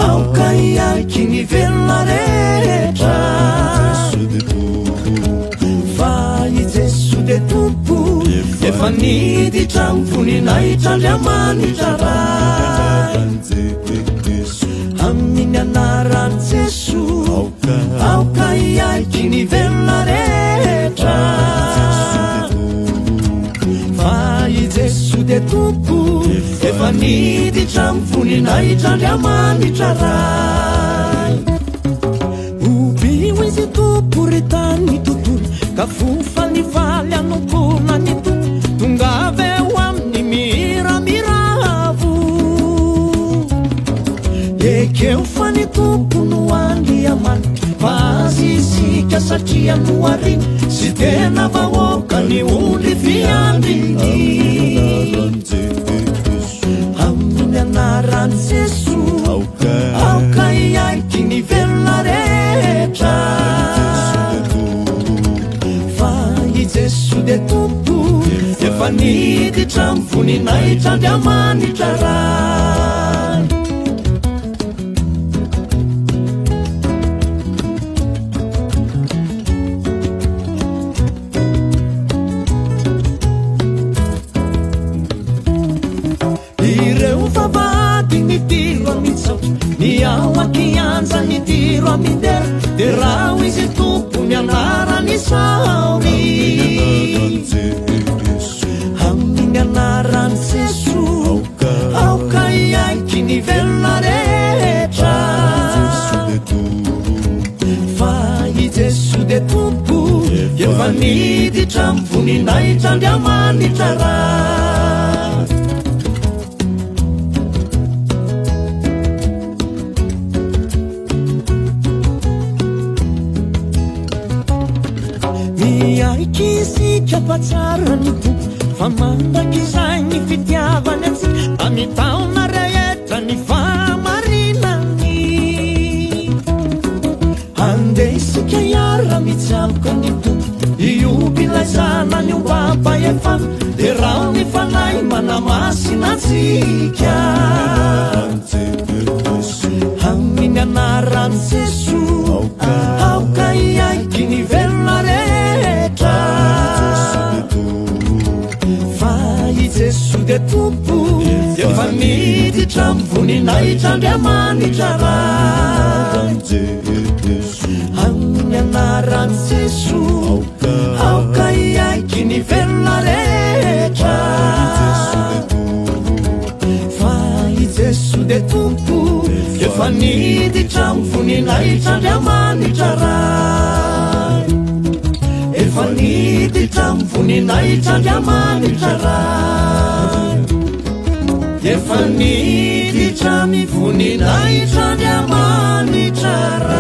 Auka iaky ny velona rehetra fa i Jesu de tompo efa niditra mivoninahitra Andriamanitra ray amin'ny anaran'i Jesu auka iaky ny velona rehetra fa i Jesu de tompo efa niditra mivoninahitra Andriamanitra ray ubio izy tompo retany tontolo ka fofanivaly anompona ny tompo tongave ho amin'ny miramiravo ekeo fa ny tompo no andriamany fa azy isika satria no ariny sy tena vahoaka ny ondry fiandriny amin'ny anaran'i Jesu auka iaky ny velona rehetra fa i Jesu de tompo efa niditra mivoninahitra Andriamanitra ray ireo vavady nitiro amitsao niaoaky anja nitiro amindera de raho izy tompo ny anarany saory amin'ny anaran'i Jesu auka iaky ny velona rehetra fa i Jesu de tompo efa niditra mivoninahitra Andriamanitra ray miaiky isika fa tsara ny tompo fa mandaky izay ny fitiavany atsika amin'ny taona rehetra ny famarinany andeha isika iara mitsaboka ny tompo iobilazana ny ombaba efana de raho ny fanahy manamasina atsika amin'ny anaran'i Jesu auka iaky ny velona rehetra fa i Jesu de tompo efa niditra mivoninahitra Andriamanitra ray amin'ny anaran'i Jesu auka iaky ny velona rehetra fa i Jesu de tompo efa niditra mivoninahitra Andriamanitra ray efa niditra mivoninahitra Andriamanitra ray efa niditra mivoninahitra Andriamanitra ray